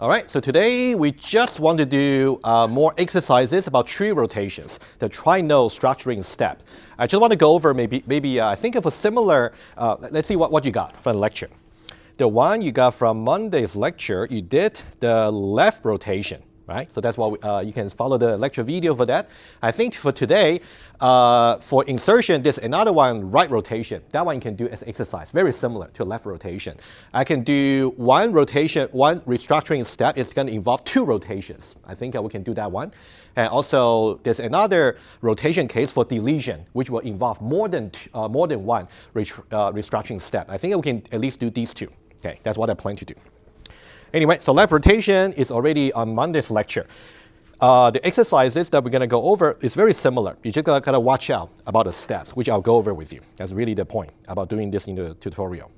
All right, so today we just want to do more exercises about tree rotations, the trinode structuring step. I just want to go over maybe think of a similar, let's see what you got from the lecture. The one you got from Monday's lecture, you did the left rotation, right? So that's what you can follow the lecture video for that. I think for today, for insertion, there's another one, right rotation. That one you can do as exercise, very similar to left rotation. I can do one rotation, one restructuring step. It's going to involve two rotations. I think we can do that one. And also, there's another rotation case for deletion, which will involve more than one restructuring step. I think we can at least do these two. Okay, that's what I plan to do. Anyway, so left rotation is already on Monday's lecture. The exercises that we're going to go over is very similar. You just got to watch out about the steps, which I'll go over with you. That's really the point about doing this in the tutorial.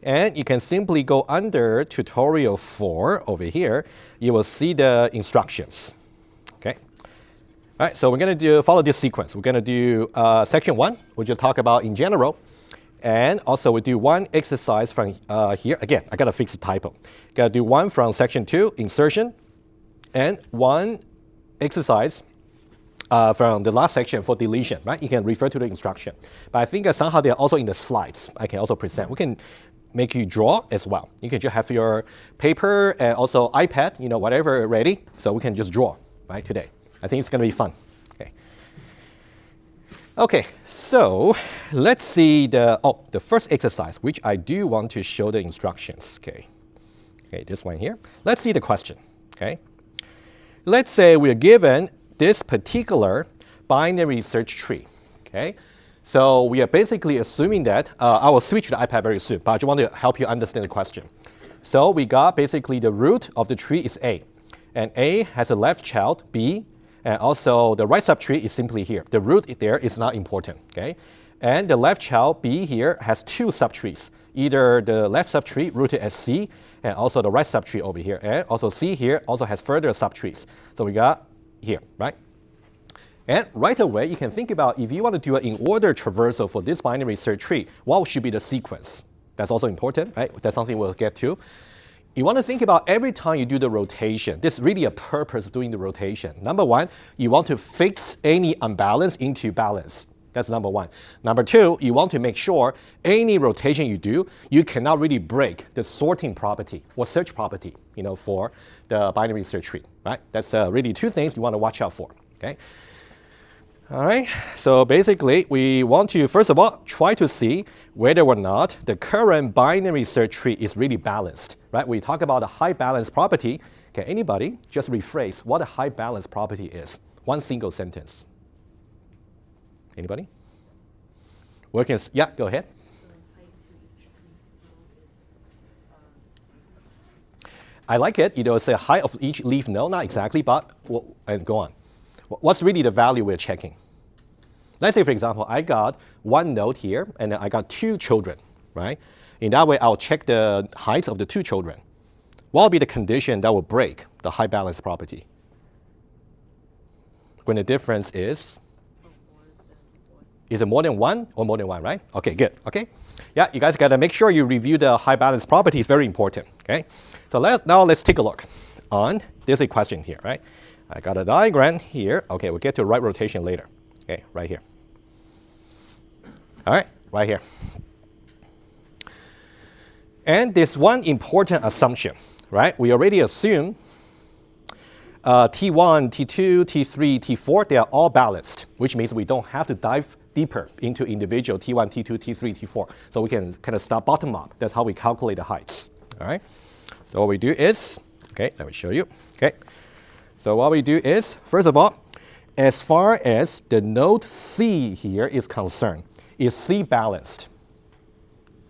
And you can simply go under tutorial 4 over here. You will see the instructions. Okay. All right, so we're going to follow this sequence. We're going to do section 1, which we'll talk about in general. And also we do one exercise from here. Again, I got to fix the typo. Got to do one from section 2, insertion, and one exercise from the last section for deletion, right? You can refer to the instruction. But I think somehow they're also in the slides. I can also present. We can make you draw as well. You can just have your paper and also iPad, whatever ready. So we can just draw, right, today. I think it's going to be fun. Okay, so let's see the first exercise, which I do want to show the instructions. Okay, this one here. Let's see the question. Okay, let's say we're given this particular binary search tree. Okay, so we are basically assuming that I will switch to the iPad very soon, but I just want to help you understand the question. So we got basically the root of the tree is A, and A has a left child B. And also, the right subtree is simply here. The root there is not important, okay? And the left child, B here, has two subtrees. Either the left subtree rooted as C, and also the right subtree over here. And also C here also has further subtrees. So we got here, right? And right away, you can think about if you want to do an in-order traversal for this binary search tree, what should be the sequence? That's also important, right? That's something we'll get to. You want to think about every time you do the rotation. There's really a purpose doing the rotation. Number one, you want to fix any unbalance into balance. That's number one. Number two, you want to make sure any rotation you do, you cannot really break the sorting property or search property, for the binary search tree, right? That's really two things you want to watch out for, okay? All right, so basically, we want to, first of all, try to see whether or not the current binary search tree is really balanced, right? We talk about a high balance property. Can anybody just rephrase what a high balance property is? One single sentence. Anybody? Yeah, go ahead. I like it. It's the height of each leaf node, not exactly, but, and go on. What's really the value we're checking? Let's say, for example, I got one node here, and then I got two children, right? In that way, I'll check the heights of the two children. What will be the condition that will break the high balance property? When the difference is it more than one or more than one, right? Okay, good, okay? Yeah, you guys got to make sure you review the high balance property. It's very important, okay? So now let's take a look on this equation here, right? I got a diagram here. Okay, we'll get to right rotation later. Okay, right here. All right, right here. And there's one important assumption, right? We already assume T1, T2, T3, T4, they are all balanced, which means we don't have to dive deeper into individual T1, T2, T3, T4. So we can kind of start bottom up. That's how we calculate the heights, all right? So what we do is, okay, let me show you, okay? So what we do is, first of all, as far as the node C here is concerned, is C balanced?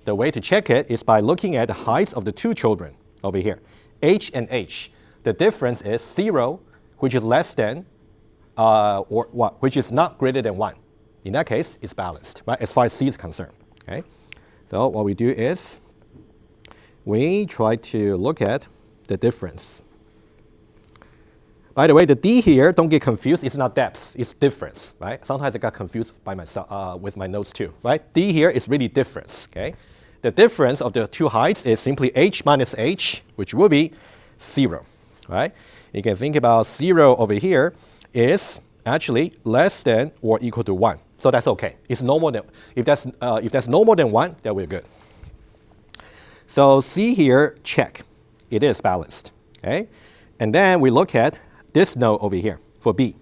The way to check it is by looking at the heights of the two children over here, H and H. The difference is 0, which is less than, or 1, which is not greater than 1. In that case, it's balanced, right, as far as C is concerned, okay? So what we do is, we try to look at the difference. By the way, the D here, don't get confused, it's not depth, it's difference, right? Sometimes I got confused by myself with my notes too, right? D here is really difference, okay? The difference of the two heights is simply H minus H, which will be 0, right? You can think about 0 over here is actually less than or equal to 1. So that's okay. It's no more than, if that's no more than 1, then we're good. So C here, check. It is balanced, okay? And then we look at this node over here for B.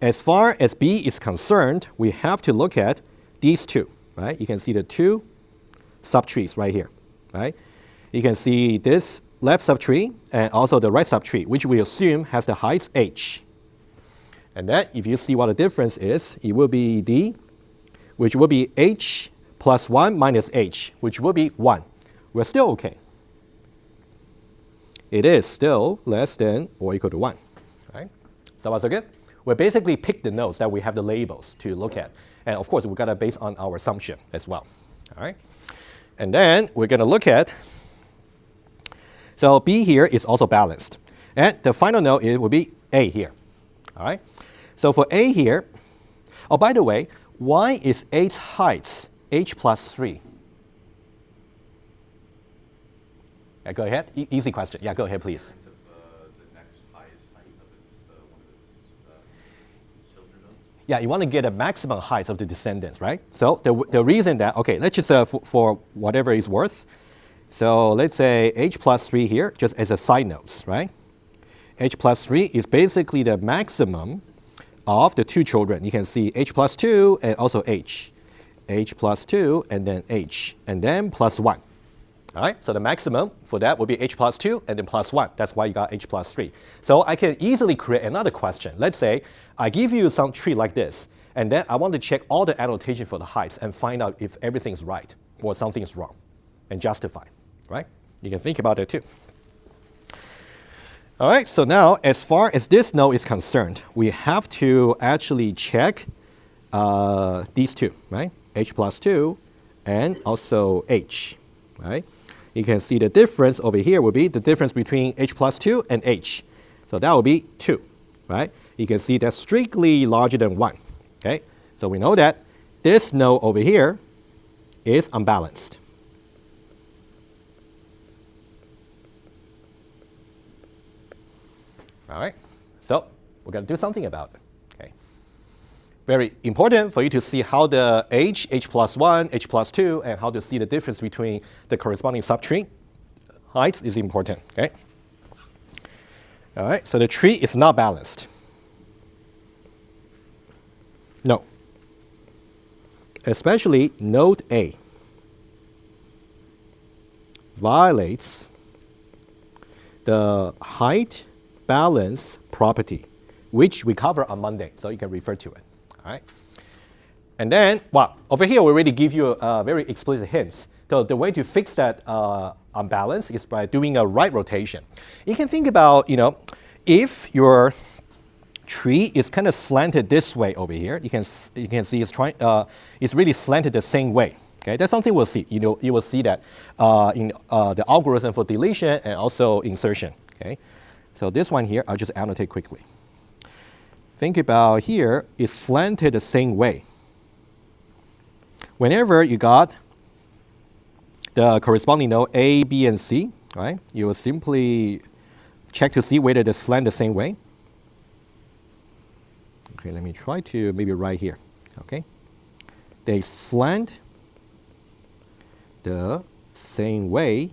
As far as B is concerned, we have to look at these two, right? You can see the two subtrees right here, right? You can see this left subtree and also the right subtree, which we assume has the height h. And then if you see what the difference is, it will be D, which will be h plus 1 minus h, which will be 1. We're still okay. It is still less than or equal to 1. Right? So that's okay. We basically pick the nodes that we have the labels to look at. And of course, we got to base on our assumption as well. All right? And then we're going to look at, so B here is also balanced. And the final node will be A here. All right? So for A here, oh, by the way, why is H height h plus 3? Yeah, go ahead. Easy question. Yeah, go ahead, please. The next highest height of one of its children nodes? Yeah, you want to get a maximum height of the descendants, right? So the reason that, okay, let's just, for whatever it's worth, so let's say h plus 3 here, just as a side note, right? H plus 3 is basically the maximum of the two children. You can see h plus 2 and also h. H plus 2 and then h, and then plus 1. All right, so the maximum for that would be h plus 2 and then plus 1. That's why you got h plus 3. So I can easily create another question. Let's say I give you some tree like this, and then I want to check all the annotation for the heights and find out if everything's right or something is wrong and justify, right? You can think about it too. All right, so now as far as this node is concerned, we have to actually check these two, right? H plus 2 and also h, right? You can see the difference over here will be the difference between h plus 2 and h. So that will be 2, right? You can see that's strictly larger than 1, okay? So we know that this node over here is unbalanced. All right, so we're going to do something about it. Okay. Very important for you to see how the h plus 1, h plus 2, and how to see the difference between the corresponding subtree. Height is important. Okay. All right, so the tree is not balanced. No. Especially node A violates the height balance property, which we cover on Monday, so you can refer to it. All right. And then, well, over here we already give you very explicit hints. So the way to fix that unbalance is by doing a right rotation. You can think about, if your tree is kind of slanted this way over here, you can see it's really slanted the same way. Okay, that's something we'll see. You will see that in the algorithm for deletion and also insertion. Okay. So this one here, I'll just annotate quickly. Think about here, it's slanted the same way. Whenever you got the corresponding node A, B, and C, right, you will simply check to see whether they slant the same way. Okay, let me try to maybe right here. Okay, they slant the same way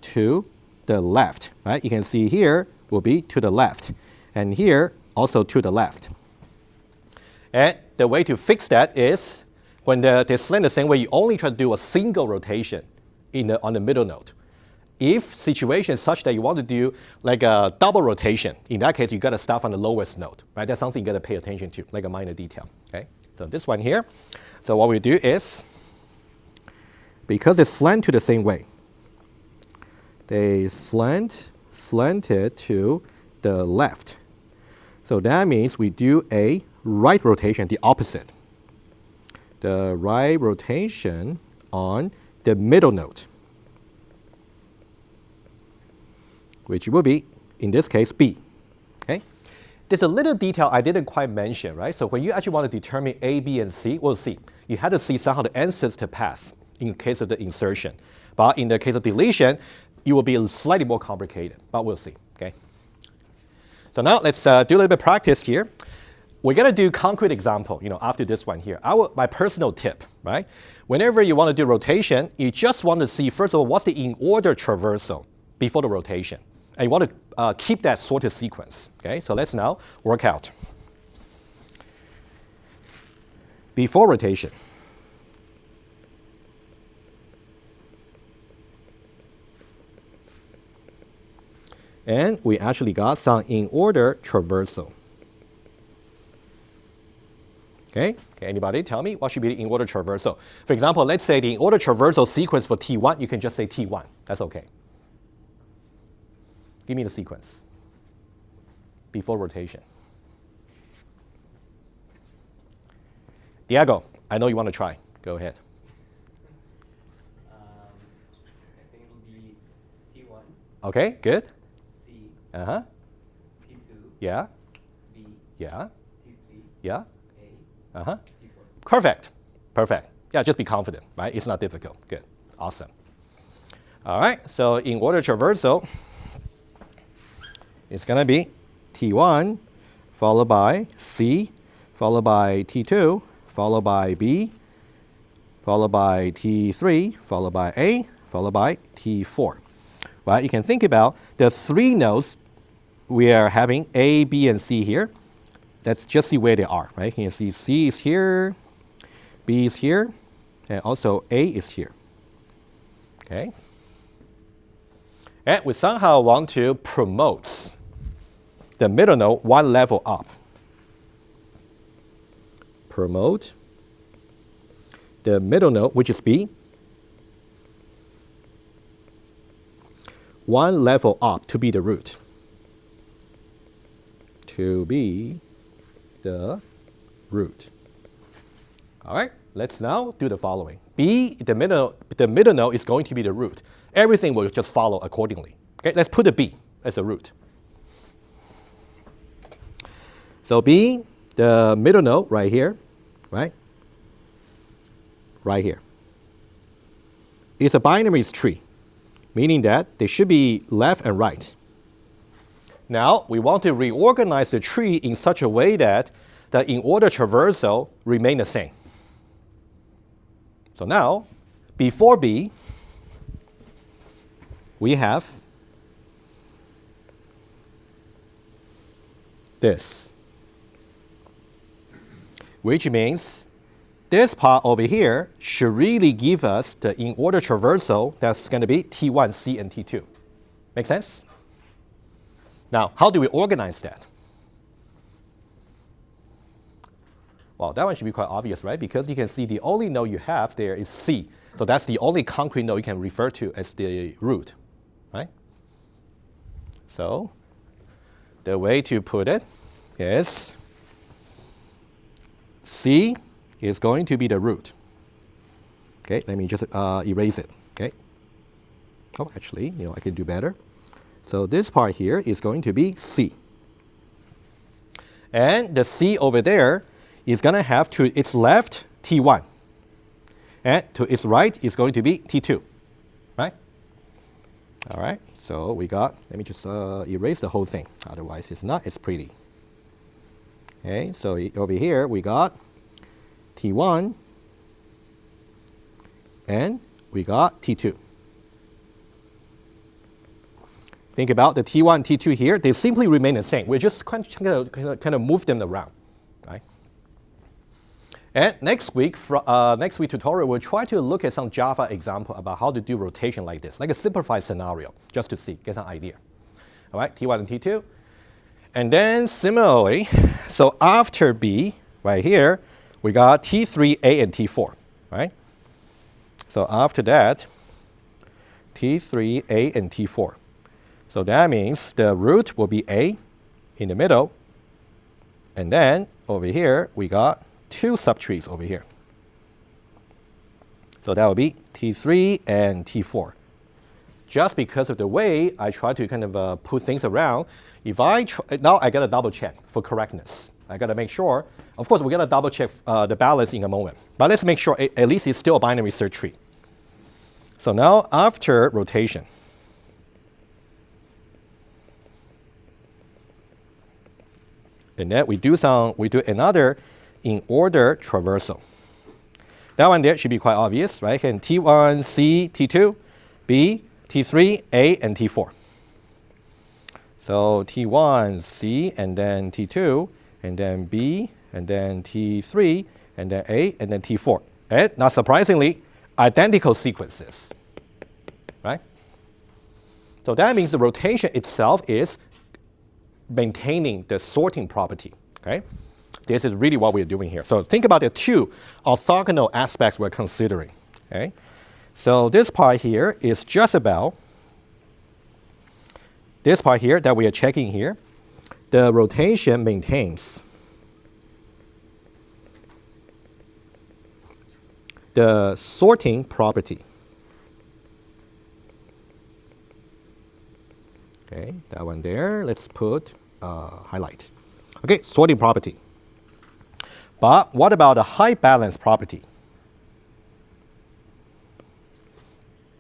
to the left, right? You can see here will be to the left, and here also to the left. And the way to fix that is when they slant the same way, you only try to do a single rotation on the middle node. If situation is such that you want to do like a double rotation, in that case, you got to start from the lowest node, right? That's something you got to pay attention to, like a minor detail. Okay, so this one here. So what we do is, because they slant to the same way, they slanted to the left. So that means we do a right rotation, the opposite. The right rotation on the middle node, which will be, in this case, B. Okay? There's a little detail I didn't quite mention, right? So when you actually want to determine A, B, and C, we'll see. You have to see somehow the ancestor path in case of the insertion. But in the case of deletion, it will be slightly more complicated, but we'll see, okay? So now let's do a little bit of practice here. We're going to do concrete example, after this one here. My personal tip, right? Whenever you want to do rotation, you just want to see, first of all, what's the in-order traversal before the rotation. And you want to keep that sorted sequence, okay? So let's now work out. Before rotation. And we actually got some in-order traversal. Okay, anybody tell me what should be the in-order traversal? For example, let's say the in-order traversal sequence for T1, you can just say T1. That's okay. Give me the sequence before rotation. Diego, I know you want to try. Go ahead. I think it will be T1. Okay, good. C. Uh-huh. T2. Yeah. B. Yeah. T3. Yeah. A. Uh-huh. T4. Perfect. Perfect. Yeah, just be confident, right? It's not difficult. Good. Awesome. All right, so in order traversal, it's going to be T1 followed by C, followed by T2, followed by B, followed by T3, followed by A, followed by T4. Right? You can think about the three nodes we are having A, B, and C here. Let's just see where they are, right? You can see C is here, B is here, and also A is here. Okay? And we somehow want to promote the middle node one level up. Promote the middle node, which is B, one level up to be the root. To be the root. All right, let's now do the following. B, the middle node is going to be the root. Everything will just follow accordingly. Okay, let's put a B as a root. So B, the middle node right here, right? Right here. It's a binary tree, meaning that they should be left and right. Now, we want to reorganize the tree in such a way that the in-order traversal remain the same. So now, before B, we have this, which means this part over here should really give us the in-order traversal that's going to be T1, C, and T2. Make sense? Now, how do we organize that? Well, that one should be quite obvious, right? Because you can see the only node you have there is C. So that's the only concrete node you can refer to as the root, right? So the way to put it is C is going to be the root. Okay, let me just erase it, okay? Oh, actually, I can do better. So this part here is going to be C. And the C over there is going to have to its left T1. And to its right is going to be T2, right? All right, so we got, let me just erase the whole thing. Otherwise, it's not as pretty. Okay, so over here, we got T1 and we got T2. Think about the T1 and T2 here. They simply remain the same. We just kind of move them around, right? And next week tutorial, we'll try to look at some Java example about how to do rotation like this, like a simplified scenario, just to see, get some idea. All right, T1 and T2. And then similarly, so after B, right here, we got T3, A, and T4, right? So after that, T3, A, and T4. So that means the root will be A in the middle. And then over here, we got two subtrees over here. So that will be T3 and T4. Just because of the way I try to kind of put things around, if now I got to double check for correctness. I got to make sure. Of course, we're going to double check the balance in a moment. But let's make sure at least it's still a binary search tree. So now after rotation, And then we do another in order traversal. That one there should be quite obvious, right? And T1, C, T2, B, T3, A, and T4. So T1, C, and then T2, and then B, and then T3, and then A, and then T4. And not surprisingly, identical sequences, right? So that means the rotation itself is maintaining the sorting property, okay? This is really what we're doing here. So think about the two orthogonal aspects we're considering, okay? So this part here is just about this part here that we are checking here. The rotation maintains the sorting property. Okay, that one there, let's put highlight. Okay, sorting property. But what about the high balance property?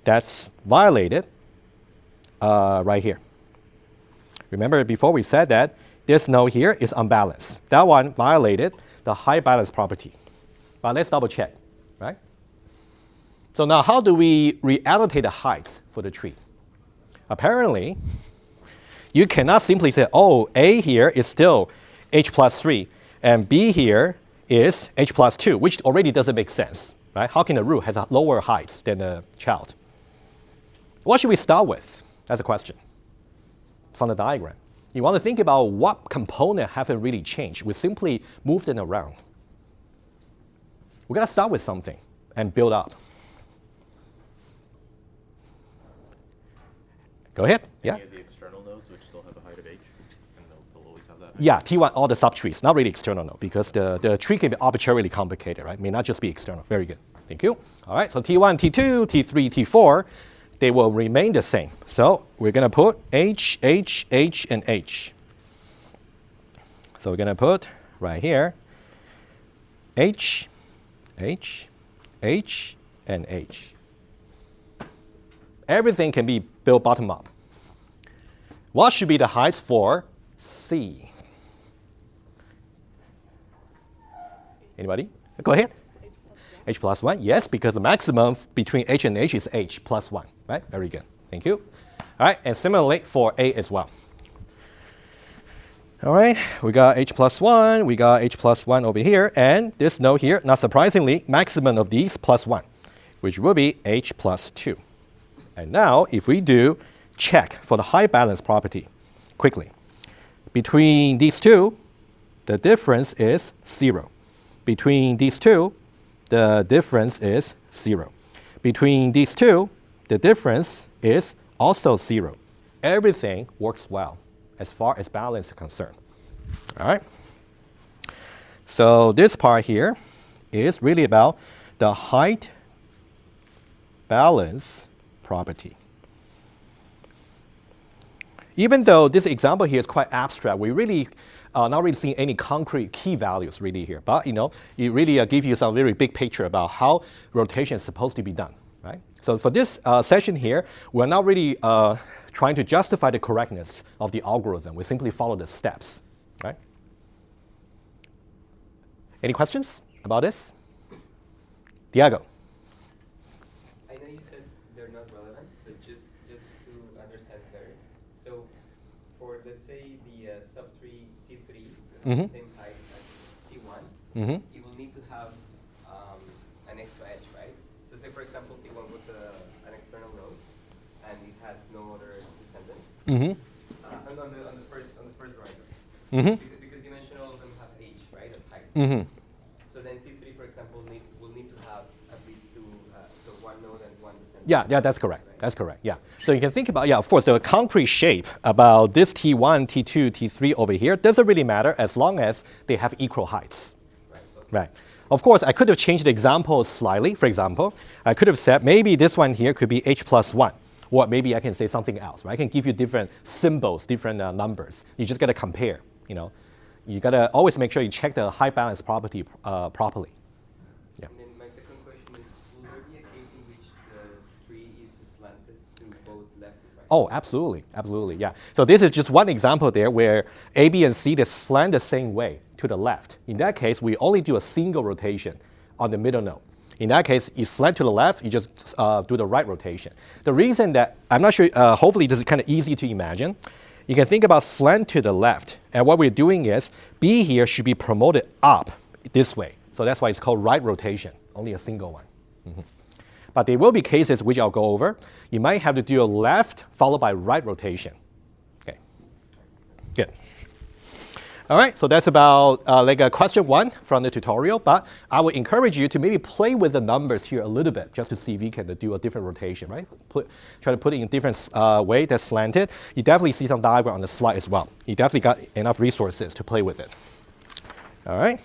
That's violated right here. Remember before we said that this node here is unbalanced. That one violated the high balance property. But let's double check, right? So now how do we reallocate the height for the tree? Apparently, you cannot simply say, oh, A here is still h plus 3, and B here is h plus 2, which already doesn't make sense, right? How can a root has a lower height than a child? What should we start with? That's a question from the diagram. You want to think about what component haven't really changed. We simply moved them around. We got to start with something and build up. Go ahead. Yeah. Any of the external nodes which still have a height of h, and they'll always have that. Yeah, T1, all the subtrees, not really external node, because the tree can be arbitrarily complicated, right? May not just be external. Very good. Thank you. All right, so T1, T2, T3, T4, they will remain the same. So we're going to put H, H, H, and H. So we're going to put right here H, H, H, and H. Everything can be built bottom up. What should be the heights for C? Anybody? Go ahead. H plus 1, yes, because the maximum between H and H is H plus 1, right? Very good. Thank you. All right, and similarly for A as well. All right, we got H plus 1, we got H plus 1 over here, and this node here, not surprisingly, maximum of these plus 1, which will be H plus 2. And now, if we do check for the high balance property, quickly, between these two, the difference is 0. Between these two, the difference is 0. Between these two, the difference is also 0. Everything works well as far as balance is concerned. All right? So this part here is really about the height balance property. Even though this example here is quite abstract, we really not really seeing any concrete key values really here. But it really gives you some very big picture about how rotation is supposed to be done, right? So for this session here, we're not really trying to justify the correctness of the algorithm. We simply follow the steps, right? Any questions about this? Diego. I know you said they're not relevant, but just to understand better. So for, let's say, the subtree T3 that has the same height as T1, you will need to have an extra edge, right? So say, for example, T1 was an external node, and it has no other descendants. And on the first drawing, because you mentioned all of them have H, right, as height. So then T3, for example, will need to have at least two, so one node and one descendant. Yeah, that's correct. Right? That's correct. Yeah. So you can think about, of course, the concrete shape about this T1, T2, T3 over here doesn't really matter as long as they have equal heights. Right. Okay. Right. Of course, I could have changed the example slightly. For example, I could have said maybe this one here could be H plus 1. Or maybe I can say something else, right? I can give you different symbols, different numbers. You just got to compare, You got to always make sure you check the high balance property properly. Yeah. And then my second question is, will there be a case in which the tree is slanted to both left and right? Oh, absolutely, absolutely, yeah. So this is just one example there where A, B, and C, they slant the same way to the left. In that case, we only do a single rotation on the middle node. In that case, you slant to the left, you just do the right rotation. The reason that, I'm not sure, hopefully this is kind of easy to imagine. You can think about slant to the left, and what we're doing is, B here should be promoted up this way. So that's why it's called right rotation, only a single one. But there will be cases which I'll go over. You might have to do a left followed by right rotation. Okay, good. All right, so that's about like a question 1 from the tutorial, but I would encourage you to maybe play with the numbers here a little bit just to see if you can do a different rotation, right? Try to put it in a different way that's slanted. You definitely see some diagram on the slide as well. You definitely got enough resources to play with it. All right,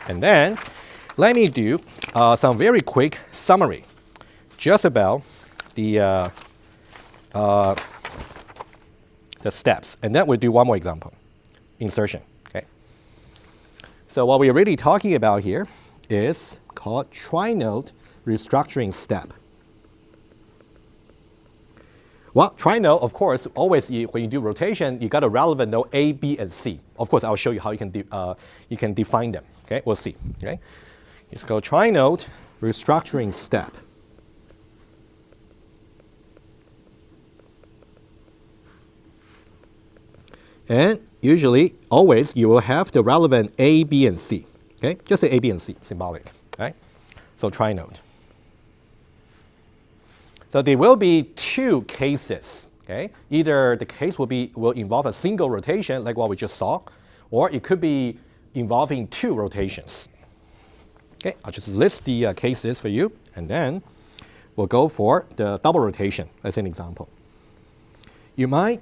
and then let me do some very quick summary just about the steps, and then we'll do one more example, insertion. So what we're really talking about here is called tri-node restructuring step. Well, tri-node, of course, always when you do rotation, you got a relevant node A, B, and C. Of course, I'll show you how you can define them. Okay, we'll see. Okay, it's called tri-node restructuring step. And usually, always, you will have the relevant A, B, and C. Okay, just say A, B, and C, symbolic. Right? So tri-node. So there will be 2 cases. Okay, either the case will involve a single rotation, like what we just saw, or it could be involving 2 rotations. Okay, I'll just list the cases for you, and then we'll go for the double rotation as an example. You might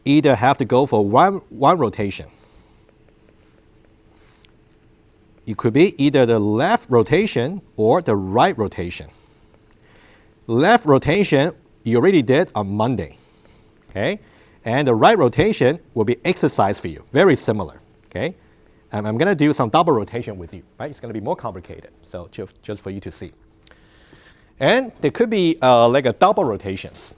either have to go for one rotation. It could be either the left rotation or the right rotation. Left rotation, you already did on Monday. Okay? And the right rotation will be exercise for you, very similar. Okay? And I'm going to do some double rotation with you. Right? It's going to be more complicated, so just for you to see. And there could be like a double rotations.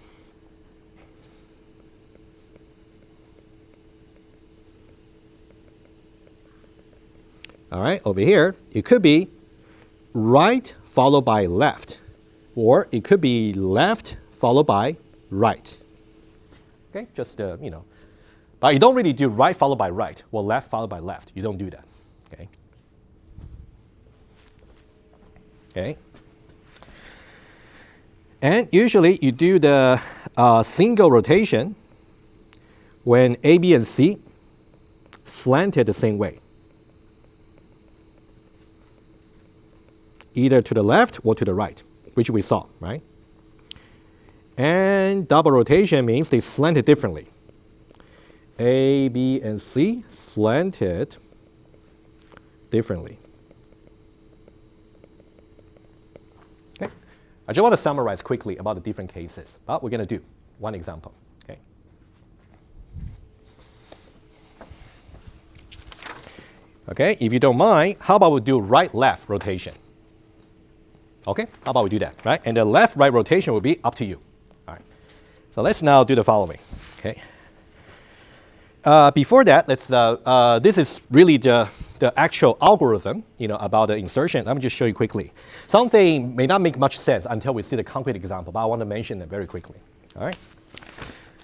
All right, over here, it could be right followed by left, or it could be left followed by right. Okay, just, you know. But you don't really do right followed by right, or left followed by left. You don't do that, okay? Okay. And usually you do the single rotation when A, B, and C slanted the same way, either to the left or to the right, which we saw, right? And double rotation means they slanted differently. A, B, and C slanted differently. Okay. I just want to summarize quickly about the different cases, but we're going to do one example. Okay. Okay, if you don't mind, how about we do right-left rotation? Okay, how about we do that, right? And the left-right rotation will be up to you. All right. So let's now do the following. Okay. Before that, let's. This is really the actual algorithm, you know, about the insertion. Let me just show you quickly. Something may not make much sense until we see the concrete example, but I want to mention it very quickly. All right.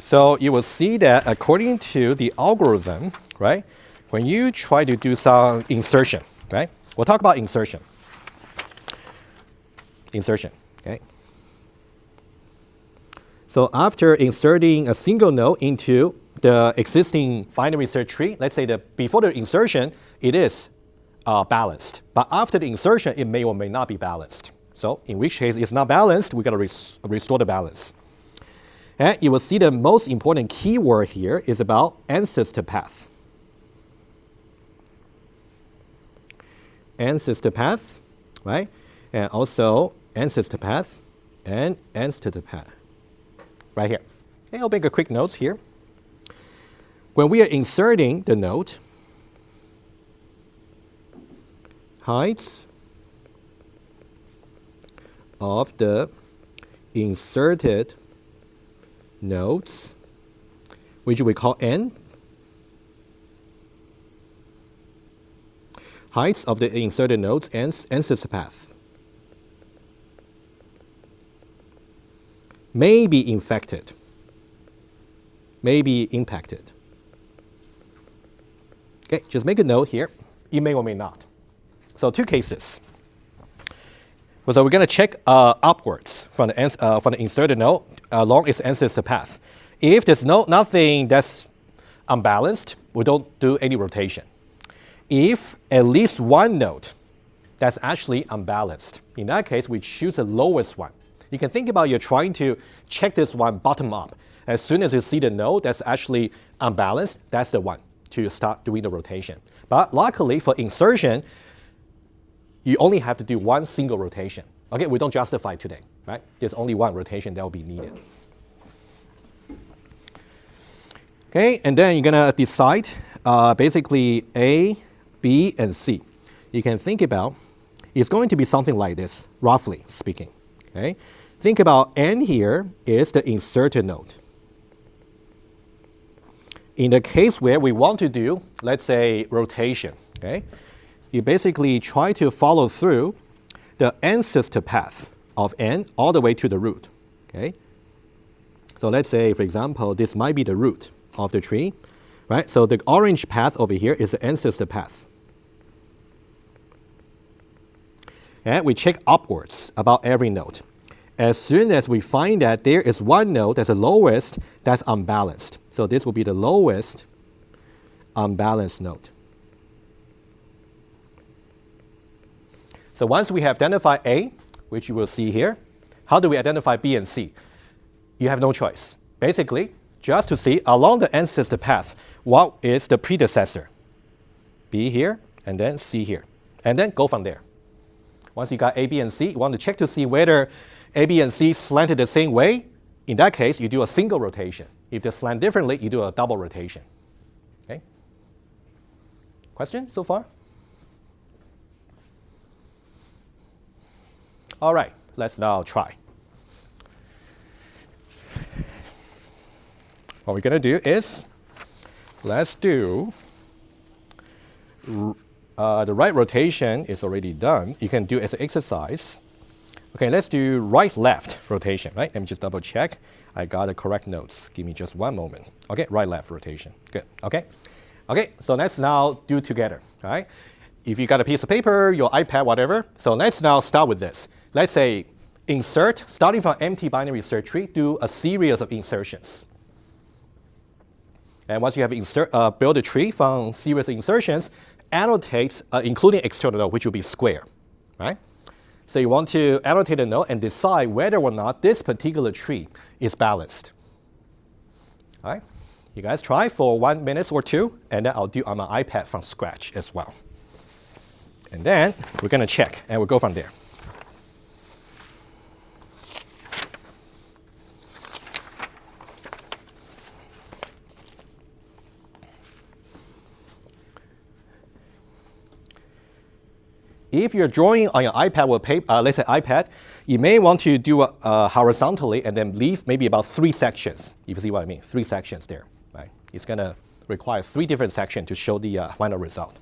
So you will see that according to the algorithm, right? When you try to do some insertion, right? We'll talk about insertion. Insertion, okay? So after inserting a single node into the existing binary search tree, let's say that before the insertion, it is balanced. But after the insertion, it may or may not be balanced. So in which case it's not balanced, we got to restore the balance. And you will see the most important keyword here is about ancestor path. Ancestor path, right? And also ancestor path and ancestor path, right here. Okay, I'll make a quick note here. When we are inserting the node, heights of the inserted nodes, which we call n. Heights of the inserted nodes, n sister path, may be infected, may be impacted. Okay, just make a note here. You may or may not. So 2 cases. So we're going to check upwards from the inserted node along its ancestor path. If there's nothing that's unbalanced, we don't do any rotation. If at least one node that's actually unbalanced, in that case, we choose the lowest one. You can think about you're trying to check this one bottom up. As soon as you see the node that's actually unbalanced, that's the one to start doing the rotation. But luckily for insertion, you only have to do one single rotation. Okay, we don't justify today, right? There's only one rotation that will be needed. Okay, and then you're gonna decide basically A, B, and C. You can think about, it's going to be something like this, roughly speaking. Okay, think about N here is the inserted node. In the case where we want to do, let's say, rotation, okay, you basically try to follow through the ancestor path of N all the way to the root. Okay, so let's say, for example, this might be the root of the tree, right? So the orange path over here is the ancestor path. And we check upwards about every node. As soon as we find that there is one node that's the lowest that's unbalanced. So this will be the lowest unbalanced node. So once we have identified A, which you will see here, how do we identify B and C? You have no choice. Basically, just to see along the ancestor path, what is the predecessor? B here, and then C here. And then go from there. Once you got A, B, and C, you want to check to see whether A, B, and C slanted the same way. In that case, you do a single rotation. If they slant differently, you do a double rotation. Okay? Question so far? All right, let's now try. What we're going to do is, let's do, the right rotation is already done. You can do it as an exercise. Okay, let's do right-left rotation, right? Let me just double check. I got the correct notes. Give me just one moment. Okay, right-left rotation. Good, okay. Okay, so let's now do together, all right? If you got a piece of paper, your iPad, whatever, so let's now start with this. Let's say insert, starting from empty binary search tree, do a series of insertions. And once you have built a tree from series of insertions, annotate, including external node, which will be square, right? So you want to annotate a node and decide whether or not this particular tree is balanced. All right, you guys try for 1 minute or 2, and then I'll do on my iPad from scratch as well. And then we're going to check, and we'll go from there. If you're drawing on your iPad with paper, let's say iPad, you may want to do horizontally and then leave maybe about 3 sections. If you see what I mean, 3 sections there, right? It's going to require 3 different sections to show the final result.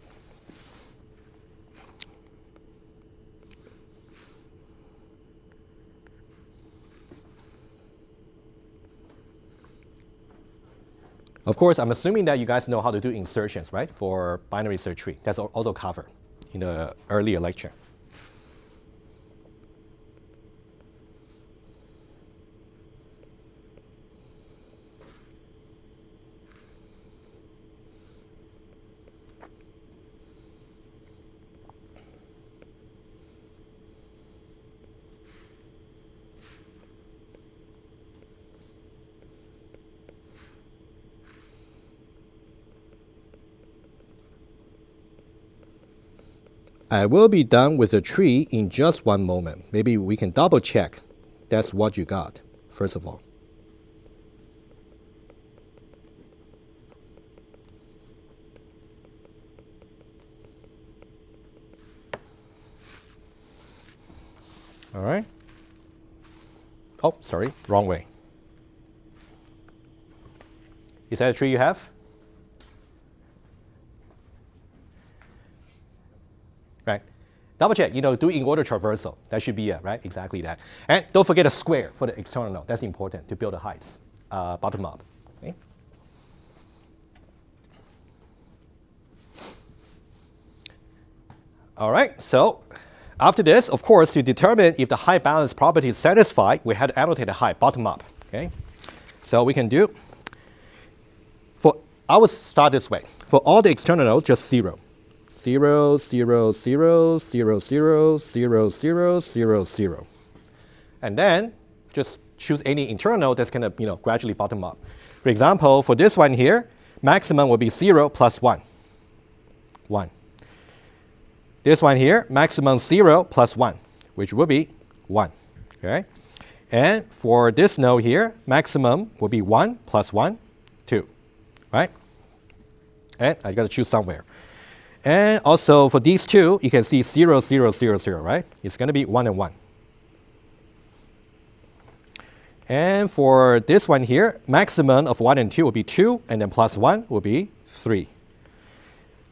Of course, I'm assuming that you guys know how to do insertions, right, for binary search tree. That's also covered in the earlier lecture. I will be done with the tree in just 1 moment. Maybe we can double check that's what you got, first of all. All right. Oh, sorry, wrong way. Is that a tree you have? Right. Double check, do in order traversal. That should be it, right? Exactly that. And don't forget a square for the external node. That's important to build the heights, bottom up. Okay? All right, so after this, of course, to determine if the height balance property is satisfied, we had to annotate the height bottom up. Okay? So we can do, I will start this way. For all the external nodes, just 0. 0, 0, 0, 0, 0, 0, 0, 0, 0. And then just choose any internal node that's going to gradually bottom up. For example, for this one here, maximum will be 0 plus 1. 1. This one here, maximum 0 plus 1, which will be 1. Okay? And for this node here, maximum will be 1 plus 1, 2. Right? And I got to choose somewhere. And also for these two, you can see 0, 0, 0, 0, right? It's going to be 1 and 1. And for this one here, maximum of 1 and 2 will be 2, and then plus 1 will be 3.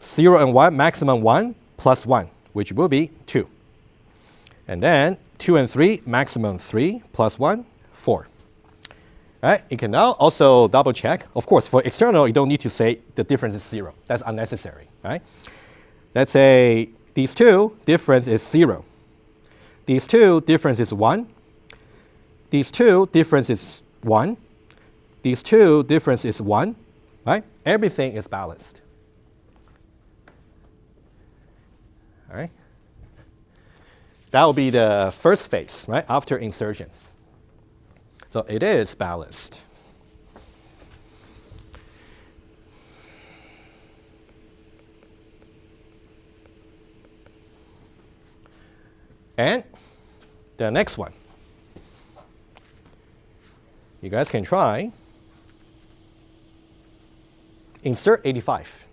0 and 1, maximum 1 plus 1, which will be 2. And then 2 and 3, maximum 3 plus 1, 4. Right? You can now also double check. Of course, for external, you don't need to say the difference is 0. That's unnecessary. Right? Let's say these two, difference is 0. These two, difference is 1. These two, difference is 1. These two, difference is 1. Right? Everything is balanced. All right? That will be the first phase, right, after insertions. So it is balanced. And the next one. You guys can try. Insert 85.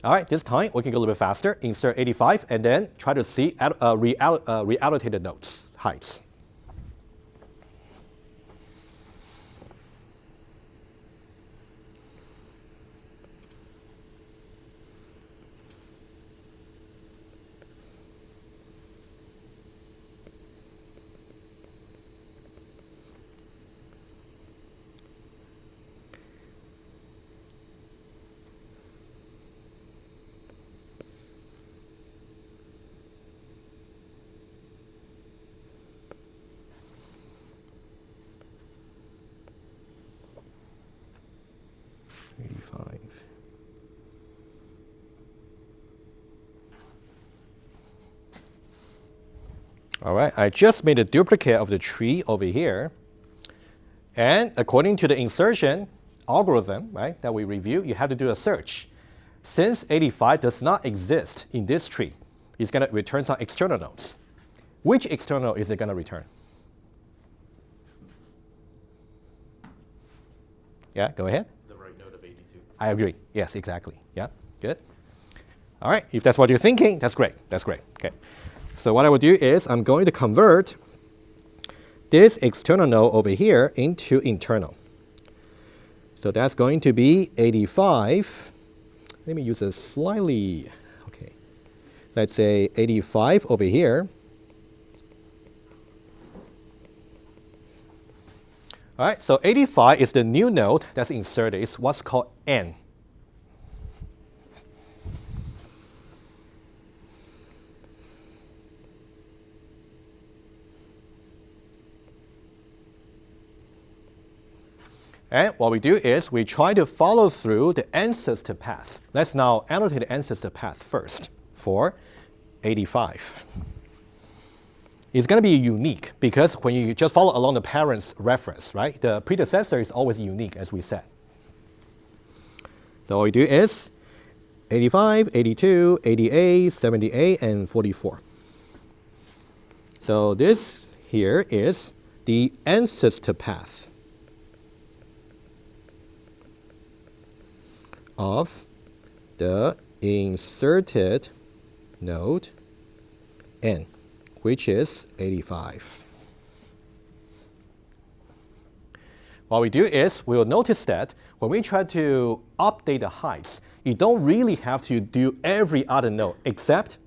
All right, this time we can go a little bit faster. Insert 85 and then try to see reallocated nodes, heights. All right, I just made a duplicate of the tree over here. And according to the insertion algorithm, right, that we reviewed, you have to do a search. Since 85 does not exist in this tree, it's going to return some external nodes. Which external is it going to return? Yeah, go ahead. The right node of 82. I agree. Yes, exactly. Yeah, good. All right, if that's what you're thinking, that's great. That's great. Okay. So what I will do is I'm going to convert this external node over here into internal. So that's going to be 85. Let me use a slightly, okay. Let's say 85 over here. All right, so 85 is the new node that's inserted. It's what's called N. And what we do is we try to follow through the ancestor path. Let's now annotate the ancestor path first for 85. It's going to be unique because when you just follow along the parent's reference, right, the predecessor is always unique, as we said. So all we do is 85, 82, 88, 78, and 44. So this here is the ancestor path of the inserted node N, which is 85. what we do is we will notice that when we try to update the heights, you don't really have to do every other node except,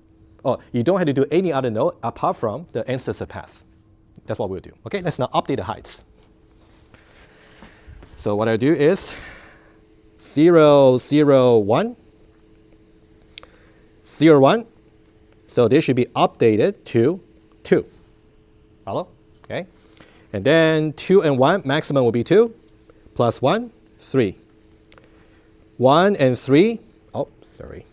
or you don't have to do any other node apart from the ancestor path. That's what we'll do. Okay, let's now update the heights. So what I do is 0, 0, 1, 0, 1. So this should be updated to 2. Follow? Okay. And then 2 and 1, maximum will be 2, plus 1, 3. 1 and 3, oh, sorry.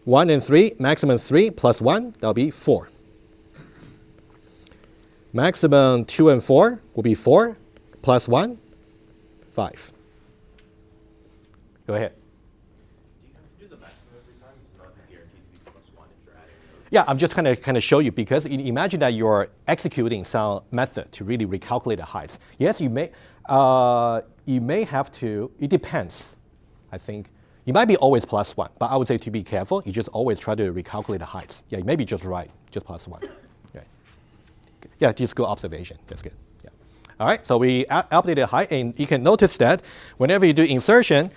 1 and 3, maximum 3, plus 1, that'll be 4. Maximum 2 and 4 will be 4, plus 1, 5. Go ahead. Do you have to do the maximum every time? It's not guaranteed to be +1 if you're adding nodes. Yeah, I'm just kind of show you because imagine that you're executing some method to really recalculate the heights. Yes, you may have to. It depends. I think it might be always +1, but I would say to be careful, you just always try to recalculate the heights. Yeah, you may be just right, just +1. Okay. Yeah, just good observation. That's good. Yeah. All right. So we update the height, and you can notice that whenever you do insertion,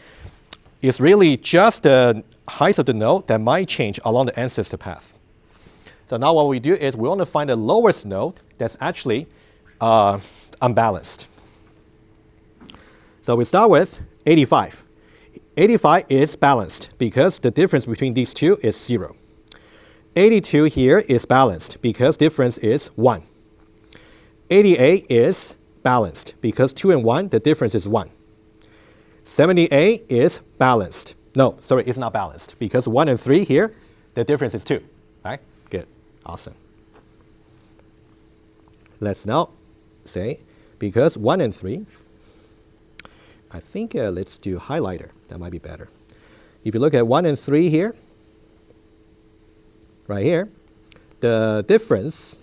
it's really just the height of the node that might change along the ancestor path. So now what we do is we want to find the lowest node that's actually unbalanced. So we start with 85. 85 is balanced because the difference between these two is 0. 82 here is balanced because difference is 1. 88 is balanced because 2 and 1, the difference is 1. 78 is balanced. No, sorry, it's not balanced because 1 and 3 here, the difference is 2. All right, good, awesome. Let's now say, because 1 and 3, I think let's do highlighter. That might be better. If you look at 1 and 3 here, right here, the difference,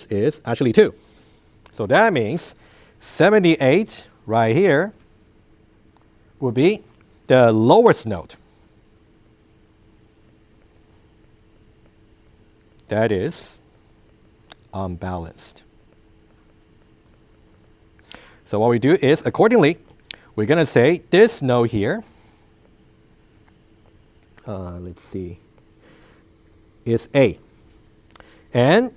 is actually 2. So that means 78 right here will be the lowest node. That is unbalanced. So what we do is, accordingly, we're going to say this node here, let's see, is A. And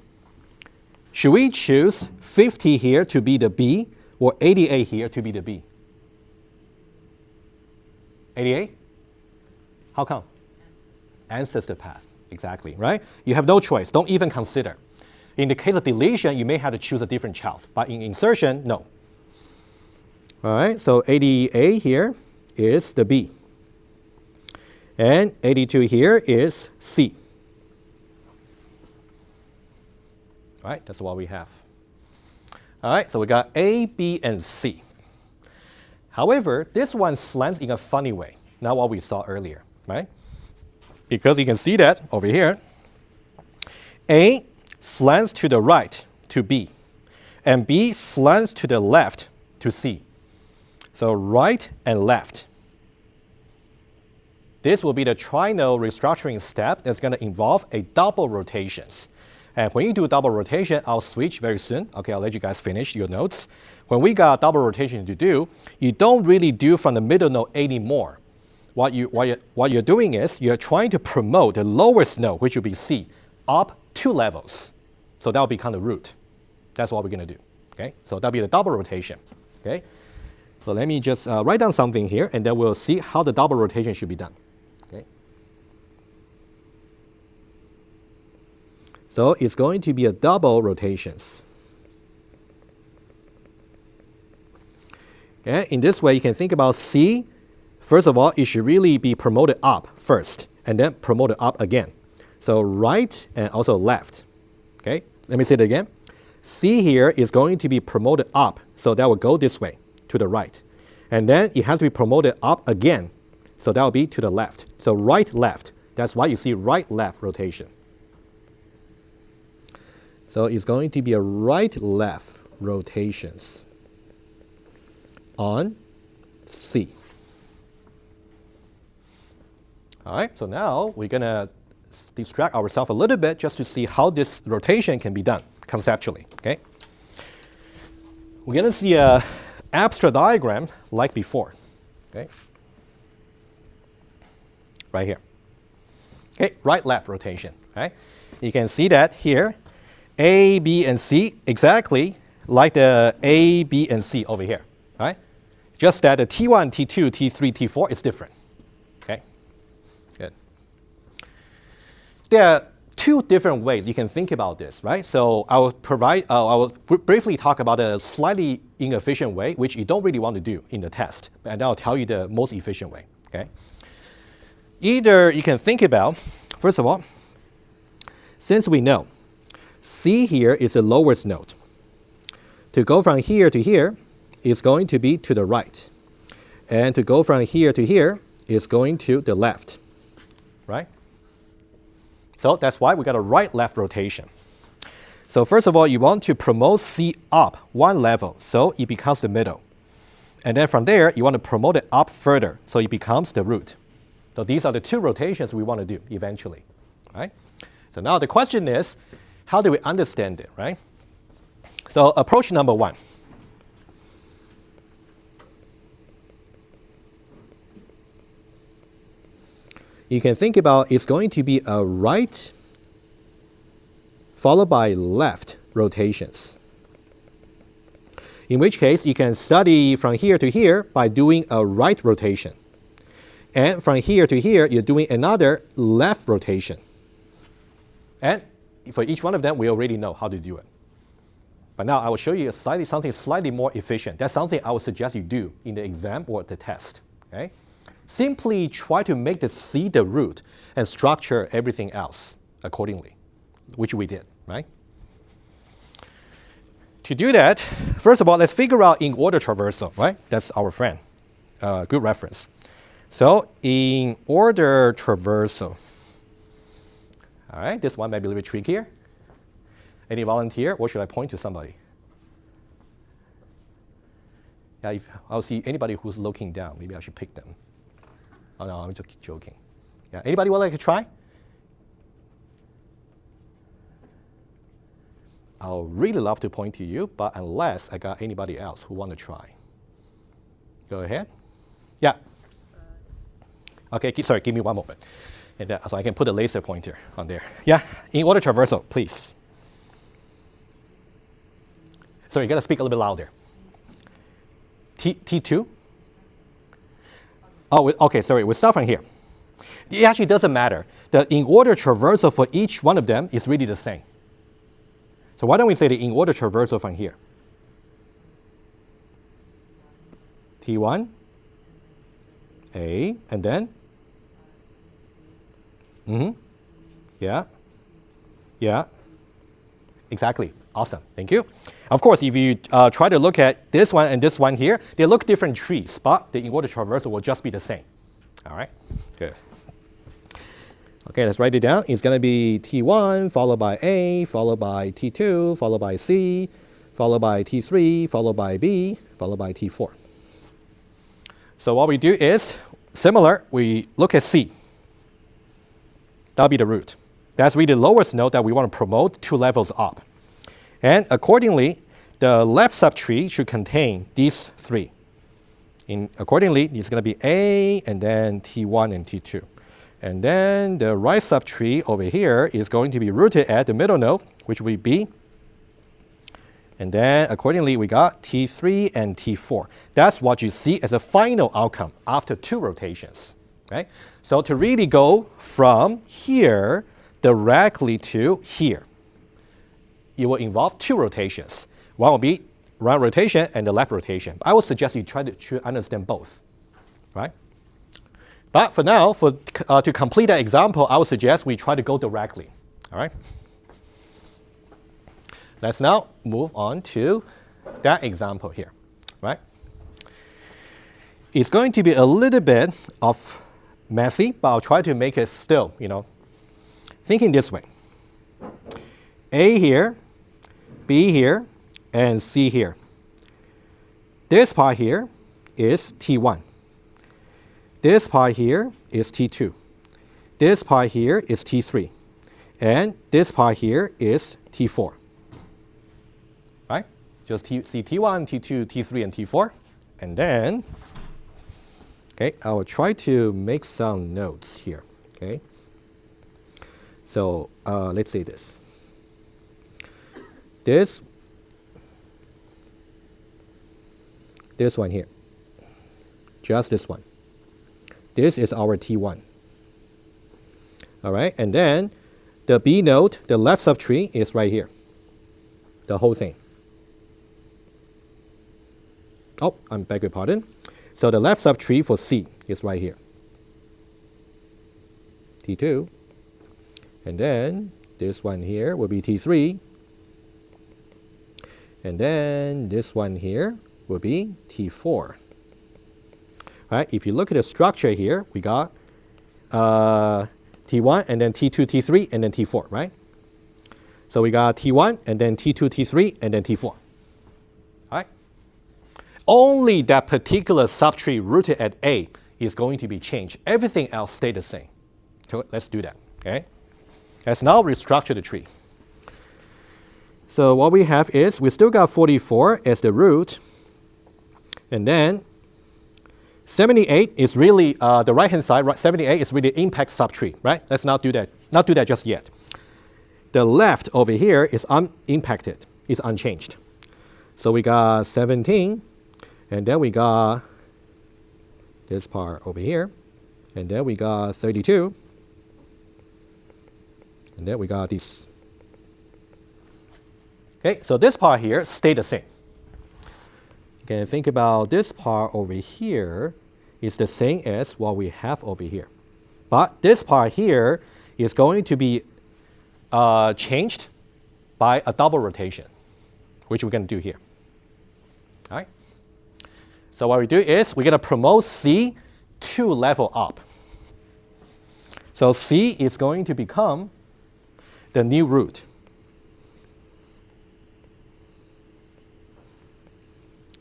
should we choose 50 here to be the B or 88 here to be the B? 88? How come? Ancestor path, exactly, right? You have no choice. Don't even consider. In the case of deletion, you may have to choose a different child. But in insertion, no. All right, so 88 here is the B. And 82 here is C. All right, that's what we have. All right, so we got A, B, and C. However, this one slants in a funny way, not what we saw earlier, right? Because you can see that over here, A slants to the right to B, and B slants to the left to C. So right and left. This will be the trinode restructuring step that's going to involve a double rotations. And when you do double rotation, I'll switch very soon. Okay, I'll let you guys finish your notes. When we got double rotation to do, you don't really do from the middle node anymore. What you're doing is you're trying to promote the lowest node, which will be C, up 2 levels. So that'll become the root. That's what we're going to do. Okay, so that'll be the double rotation. Okay, so let me just write down something here, and then we'll see how the double rotation should be done. Okay. So it's going to be a double rotations. Okay, in this way, you can think about C. First of all, it should really be promoted up first, and then promoted up again. So right and also left. Okay, let me say it again. C here is going to be promoted up, so that will go this way, to the right. And then it has to be promoted up again, so that will be to the left. So right, left. That's why you see right, left rotation. So it's going to be a right, left rotations on C. All right, so now we're going to distract ourselves a little bit just to see how this rotation can be done. conceptually, okay? We're going to see an abstract diagram like before, okay? Right here. Okay, right-left rotation, right? You can see that here, A, B, and C, exactly like the A, B, and C over here, right? Just that the T1, T2, T3, T4 is different, okay? Good. There are two different ways you can think about this, right? So I will briefly talk about a slightly inefficient way, which you don't really want to do in the test, and I'll tell you the most efficient way, okay? Either you can think about, first of all, since we know C here is the lowest node, to go from here to here is going to be to the right. And to go from here to here is going to the left, right? So that's why we got a right-left rotation. So first of all, you want to promote C up one level, so it becomes the middle. And then from there, you want to promote it up further, so it becomes the root. So these are the two rotations we want to do eventually, right? So now the question is, how do we understand it, right? So approach number one. You can think about it's going to be a right followed by left rotations. In which case, you can study from here to here by doing a right rotation. And from here to here, you're doing another left rotation. And for each one of them, we already know how to do it. But now I will show you something slightly more efficient. That's something I would suggest you do in the exam or the test. Okay? Simply try to make the C the root and structure everything else accordingly, which we did, right? To do that, first of all, let's figure out in order traversal, right? That's our friend. Good reference. So in order traversal, all right, this one might be a little bit trickier. Any volunteer, or should I point to somebody? Yeah, if I'll see anybody who's looking down, maybe I should pick them. Oh no, I'm just joking. Yeah, anybody would like to try? I'll really love to point to you, but unless I got anybody else who want to try. Go ahead. Yeah. Okay, sorry, give me one moment. And so I can put a laser pointer on there. Yeah, in order traversal, please. Sorry, you got to speak a little bit louder. T2? Oh, okay, sorry, we'll start from here. It actually doesn't matter. The in order traversal for each one of them is really the same. So why don't we say the in order traversal from here? T1, A, and then? Yeah. Yeah. Exactly. Awesome. Thank you. Of course, if you try to look at this one and this one here, they look different trees, but the in order traversal will just be the same. All right. Good. Okay, let's write it down. It's going to be T1 followed by A, followed by T2, followed by C, followed by T3, followed by B, followed by T4. So what we do is similar. We look at C. That'll be the root. That's really the lowest node that we want to promote 2 levels up. And accordingly, the left subtree should contain these 3. Accordingly, it's going to be A, and then T1 and T2. And then the right subtree over here is going to be rooted at the middle node, which will be B. And then accordingly, we got T3 and T4. That's what you see as a final outcome after 2 rotations. Right? So to really go from here directly to here, it will involve 2 rotations. One will be right rotation and the left rotation. I would suggest you try to understand both. Right? But for now, to complete that example, I would suggest we try to go directly. All right? Let's now move on to that example here. Right? It's going to be a little bit of messy, but I'll try to make it still, thinking this way. A here, B here, and C here. This part here is T1. This part here is T2. This part here is T3. And this part here is T4. Just see T1, T2, T3, and T4. And then, okay, I will try to make some notes here, okay? So let's say this. This one here, just this one. This is our T1. All right, and then the B node, the left subtree is right here, the whole thing. Oh, I'm beg your pardon. So the left subtree for C is right here, T2. And then this one here will be T3. And then this one here will be T4. All right, if you look at the structure here, we got T1 and then T2, T3, and then T4, right? So we got T1 and then T2, T3, and then T4. All right? Only that particular subtree rooted at A is going to be changed. Everything else stayed the same. So let's do that, okay? Let's now restructure the tree. So what we have is we still got 44 as the root. And then 78 is really the right-hand side. Right, 78 is really impact subtree, right? Let's not do that. Not do that just yet. The left over here is unimpacted, is unchanged. So we got 17, and then we got this part over here, and then we got 32, and then we got this. Okay, so this part here stayed the same. Okay, think about this part over here is the same as what we have over here. But this part here is going to be changed by a double rotation, which we're going to do here. All right? So what we do is we're going to promote C 2 level up. So C is going to become the new root.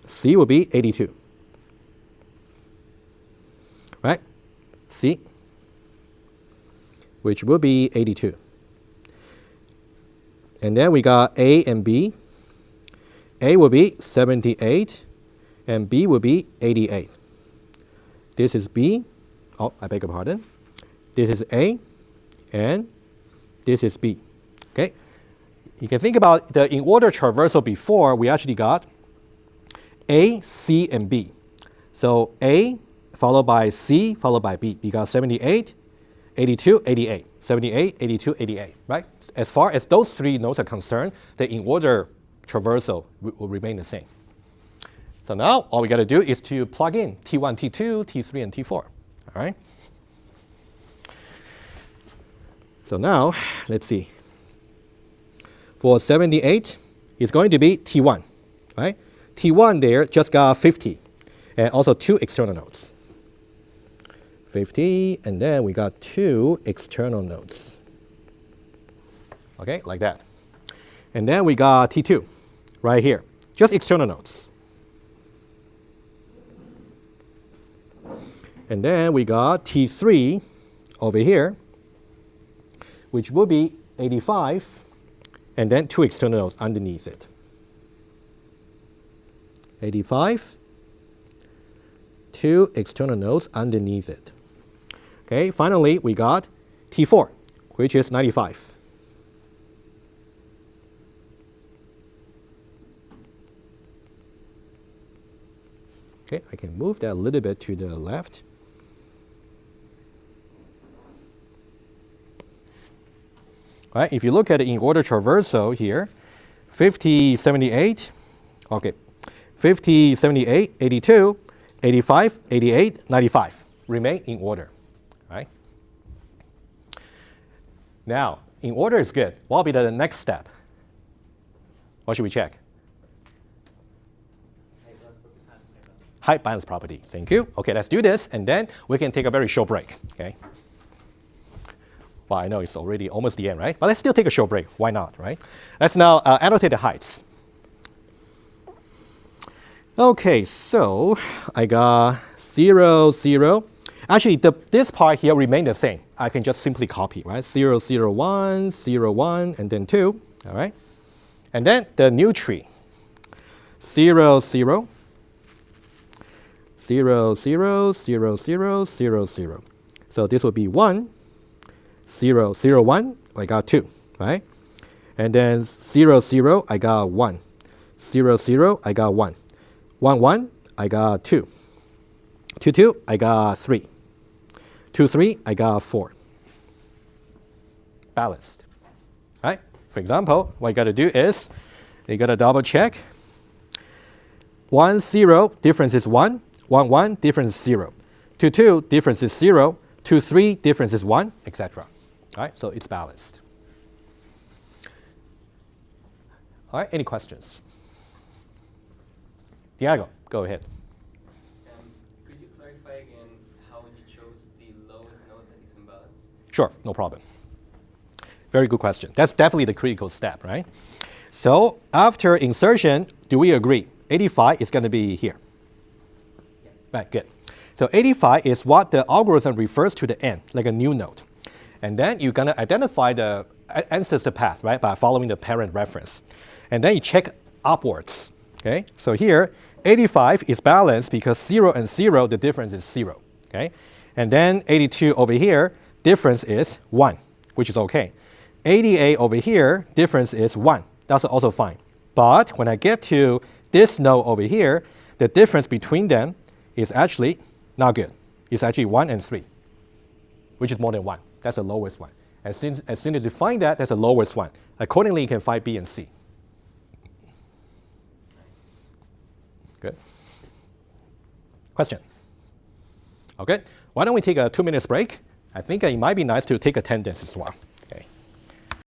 C will be 82. Right? C, which will be 82. And then we got A and B. A will be 78, and B will be 88. This is B. Oh, I beg your pardon. This is A, and this is B. Okay? You can think about the in-order traversal before. We actually got A, C, and B. So A followed by C followed by B. We got 78, 82, 88. 78, 82, 88, right? As far as those three nodes are concerned, the in-order traversal will remain the same. So now all we got to do is to plug in T1, T2, T3, and T4, all right? So now, let's see. For 78, it's going to be T1, right? T1 there just got 50, and also 2 external nodes. 50, and then we got 2 external nodes. Okay, like that. And then we got T2 right here, just external nodes. And then we got T3 over here, which will be 85, and then 2 external nodes underneath it. 85, 2 external nodes underneath it. Okay, finally, we got T4, which is 95. Okay, I can move that a little bit to the left. All right, if you look at it in order traversal here, 50, 78, okay, 50, 78, 82, 85, 88, 95 remain in order. Right? Now, in order is good. What will be the next step? What should we check? Height balance property. Thank you. Okay, let's do this, and then we can take a very short break. Okay. Well, I know it's already almost the end, right? But let's still take a short break. Why not, right? Let's now annotate the heights. Okay, so I got 0, 0. Actually, this part here remained the same. I can just simply copy, right? 0, 0, 1, 0, 1, and then 2, all right? And then the new tree. 0, 0, 0, 0, 0, 0, 0, 0. So this would be 1, 0, 0, 1, I got 2, right? And then 0, 0, I got 1. 0, 0, I got 1. 1, 1, I got 2. 2, 2, I got 3. 2, 3, I got 4. Balanced, right? For example, what you got to do is you got to double check. 1, 0, difference is 1. 1, 1, difference is 0. 2, 2, difference is 0. 2, 3, difference is 1, etc. All right, so it's balanced. All right, any questions? Diego, go ahead. Could you clarify again how you chose the lowest node that is imbalanced? Sure, no problem. Very good question. That's definitely the critical step, right? So after insertion, do we agree? 85 is going to be here. Yeah. Right, good. So 85 is what the algorithm refers to the end, like a new node. And then you're going to identify the ancestor path, right, by following the parent reference. And then you check upwards, okay? So here, 85 is balanced because 0 and 0, the difference is 0, okay? And then 82 over here, difference is 1, which is okay. 88 over here, difference is 1. That's also fine. But when I get to this node over here, the difference between them is actually not good. It's actually 1 and 3, which is more than 1. That's the lowest one. As soon as you find that, that's the lowest one. Accordingly, you can find B and C. Good. Question? Okay. Why don't we take a 2-minute break? I think it might be nice to take attendance as well. Okay.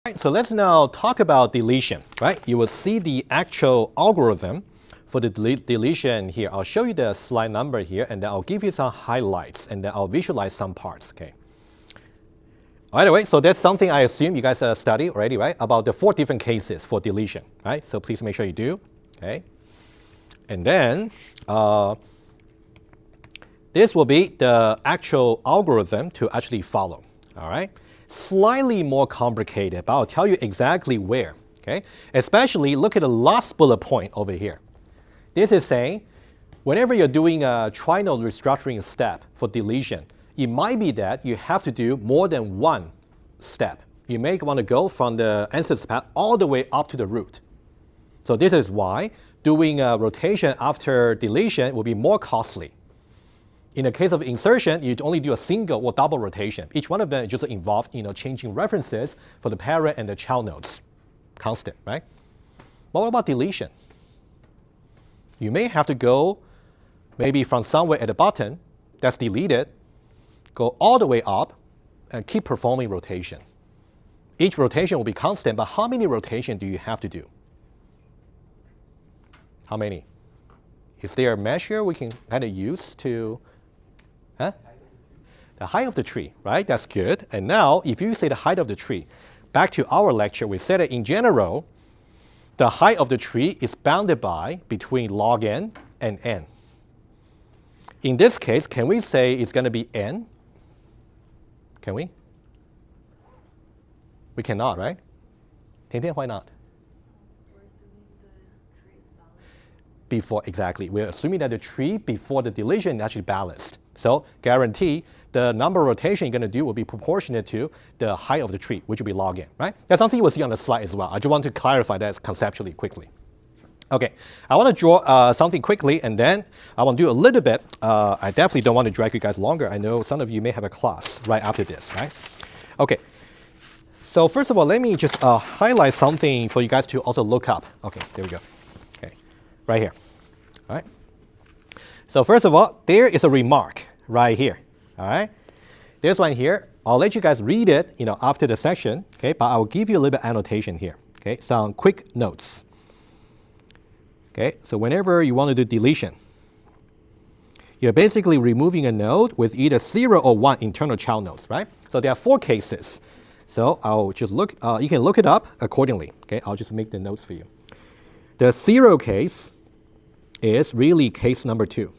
All right, so let's now talk about deletion, right? You will see the actual algorithm for the deletion here. I'll show you the slide number here, and then I'll give you some highlights, and then I'll visualize some parts, okay? By the way, so that's something I assume you guys studied already, right? About the 4 different cases for deletion, right? So please make sure you do, okay? And then this will be the actual algorithm to actually follow, all right? Slightly more complicated, but I'll tell you exactly where, okay? Especially look at the last bullet point over here. This is saying whenever you're doing a trinode restructuring step for deletion, it might be that you have to do more than one step. You may want to go from the ancestor path all the way up to the root. So this is why doing a rotation after deletion will be more costly. In the case of insertion, you only do a single or double rotation. Each one of them just involved, changing references for the parent and the child nodes. Constant, right? But what about deletion? You may have to go maybe from somewhere at the bottom that's deleted, go all the way up, and keep performing rotation. Each rotation will be constant, but how many rotations do you have to do? How many? Is there a measure we can kind of use to, the height of the tree, right? That's good. And now, if you say the height of the tree, back to our lecture, we said that in general, the height of the tree is bounded by between log n and n. In this case, can we say it's going to be n? Can we? We cannot, right? Tian, why not? We're assuming the tree is balanced. Before, exactly. We're assuming that the tree before the deletion is actually balanced. So guarantee the number of rotation you're going to do will be proportionate to the height of the tree, which will be log n, right? That's something you will see on the slide as well. I just want to clarify that conceptually quickly. Okay, I want to draw something quickly, and then I want to do a little bit. I definitely don't want to drag you guys longer. I know some of you may have a class right after this, right? Okay, so first of all, let me just highlight something for you guys to also look up. Okay, there we go. Okay, right here. All right. So first of all, there is a remark right here. All right. There's one here. I'll let you guys read it, after the session. Okay, but I'll give you a little bit of annotation here. Okay, some quick notes. Okay, so whenever you want to do deletion, you're basically removing a node with either 0 or 1 internal child nodes, right? So there are 4 cases. So I'll just look, you can look it up accordingly. Okay, I'll just make the notes for you. The 0 case is really case number 2.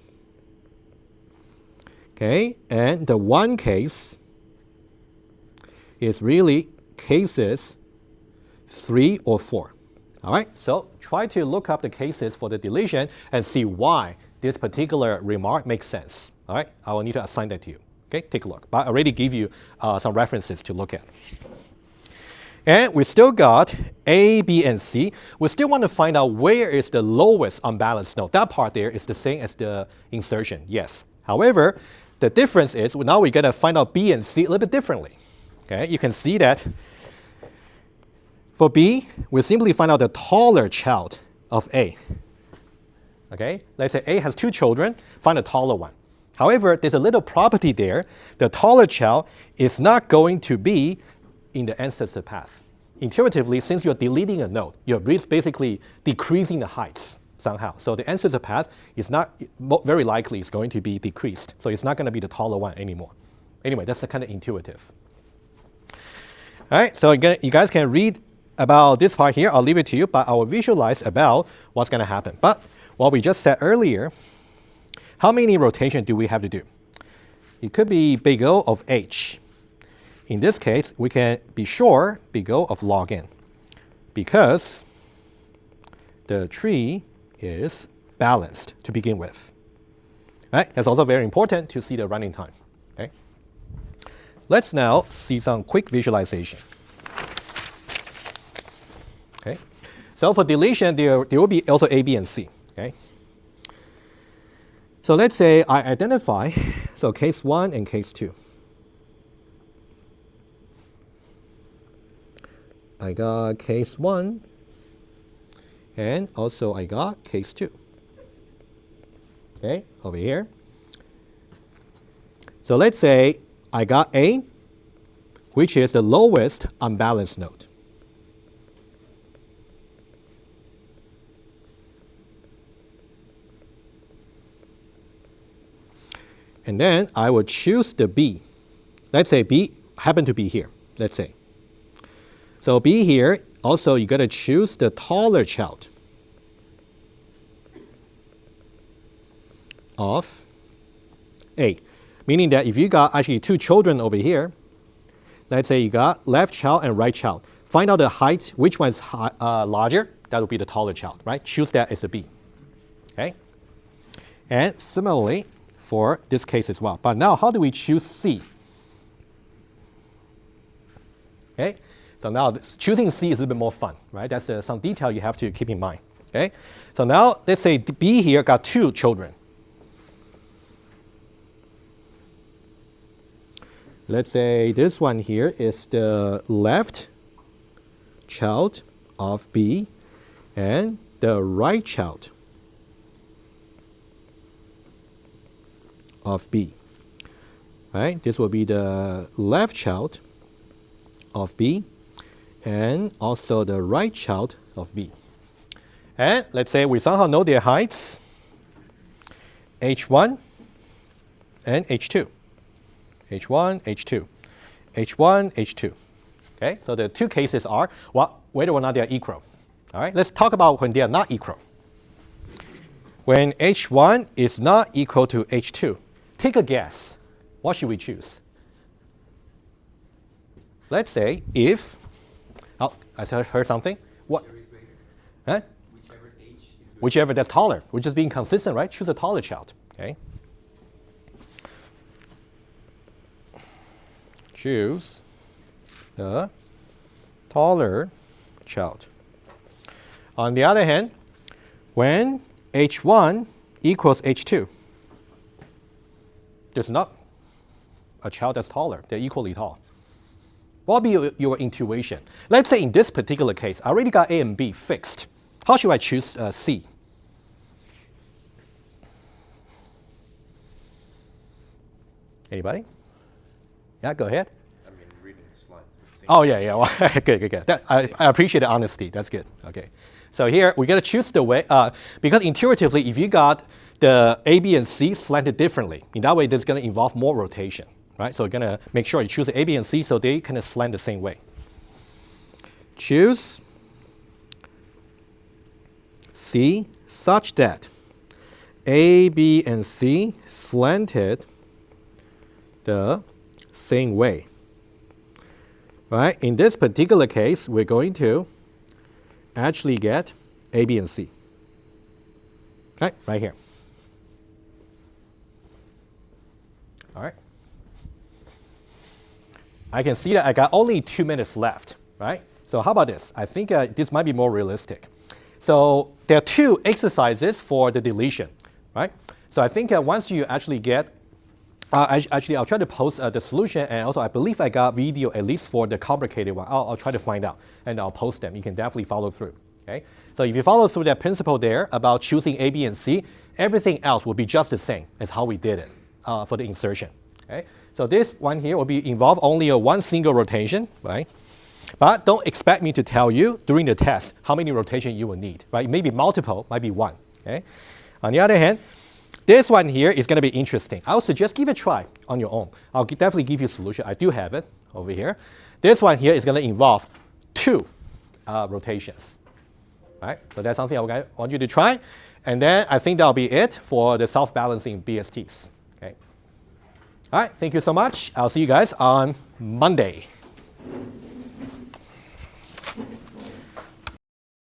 Okay, and the 1 case is really cases 3 or 4. All right, so try to look up the cases for the deletion and see why this particular remark makes sense. All right, I will need to assign that to you. Okay, take a look. But I already give you some references to look at. And we still got A, B, and C. We still want to find out where is the lowest unbalanced node. That part there is the same as the insertion, yes. However, the difference is now we're going to find out B and C a little bit differently. Okay, you can see that for B, we simply find out the taller child of A. Okay, let's say A has 2 children, find a taller one. However, there's a little property there. The taller child is not going to be in the ancestor path. Intuitively, since you're deleting a node, you're basically decreasing the heights somehow. So the ancestor path is not, very likely is going to be decreased. So it's not going to be the taller one anymore. Anyway, that's kind of intuitive. All right, so again, you guys can read about this part here. I'll leave it to you, but I will visualize about what's going to happen. But what we just said earlier, how many rotations do we have to do? It could be big O of H. In this case, we can be sure big O of log n because the tree is balanced to begin with. Right? That's also very important to see the running time. Okay? Let's now see some quick visualization. Okay? So for deletion, there will be also A, B, and C. Okay? So let's say I identify, so case 1 and case 2. I got case 1, and also I got case 2. Okay, over here. So let's say I got A, which is the lowest unbalanced node. And then I will choose the B. Let's say B happen to be here, let's say. So B here, also you got to choose the taller child of A. Meaning that if you got actually 2 children over here, let's say you got left child and right child. Find out the height, which one is larger, that will be the taller child, right? Choose that as a B. Okay? And similarly for this case as well. But now how do we choose C? Okay? So now choosing C is a little bit more fun, right? That's some detail you have to keep in mind. Okay? So now let's say B here got 2 children. Let's say this one here is the left child of B and the right child of B. Right? This will be the left child of B and also the right child of B. And let's say we somehow know their heights, H1 and H2. H1, H2. H1, H2. Okay, so the 2 cases are whether or not they are equal. All right, let's talk about when they are not equal. When H1 is not equal to H2, take a guess. What should we choose? Let's say if, oh, I heard something. What? Whichever is greater. Huh? Whichever H is greater. Whichever that's taller. We're just being consistent, right? Choose a taller child. Okay. Choose the taller child. On the other hand, when H1 equals H2, there's not a child that's taller. They're equally tall. What will be your intuition? Let's say in this particular case, I already got A and B fixed. How should I choose C? Anybody? Yeah, go ahead. I mean, reading the slides. it seems Oh, yeah. Well, good. I appreciate the honesty. That's good. Okay. So here, we got to choose the way, because intuitively, if you got the A, B, and C slanted differently, in that way, there's going to involve more rotation, right? So you're going to make sure you choose A, B, and C so they kind of slant the same way. Choose C such that A, B, and C slanted the same way. Right? In this particular case, we're going to actually get A, B, and C. Okay, right here. All right. I can see that I got only 2 minutes left, right? So how about this? I think this might be more realistic. So there are 2 exercises for the deletion, right? So I think once you actually get, actually I'll try to post the solution, and also I believe I got video at least for the complicated one. I'll try to find out, and I'll post them. You can definitely follow through, okay? So if you follow through that principle there about choosing A, B, and C, everything else will be just the same as how we did it for the insertion, okay? So this one here will be involve only a 1 single rotation, right? But don't expect me to tell you during the test how many rotations you will need, right? Maybe multiple, might be 1, okay? On the other hand, this one here is going to be interesting. I would suggest give it a try on your own. I'll definitely give you a solution. I do have it over here. This one here is going to involve 2 rotations, right? So that's something I want you to try. And then I think that'll be it for the self-balancing BSTs, okay? All right, thank you so much. I'll see you guys on Monday.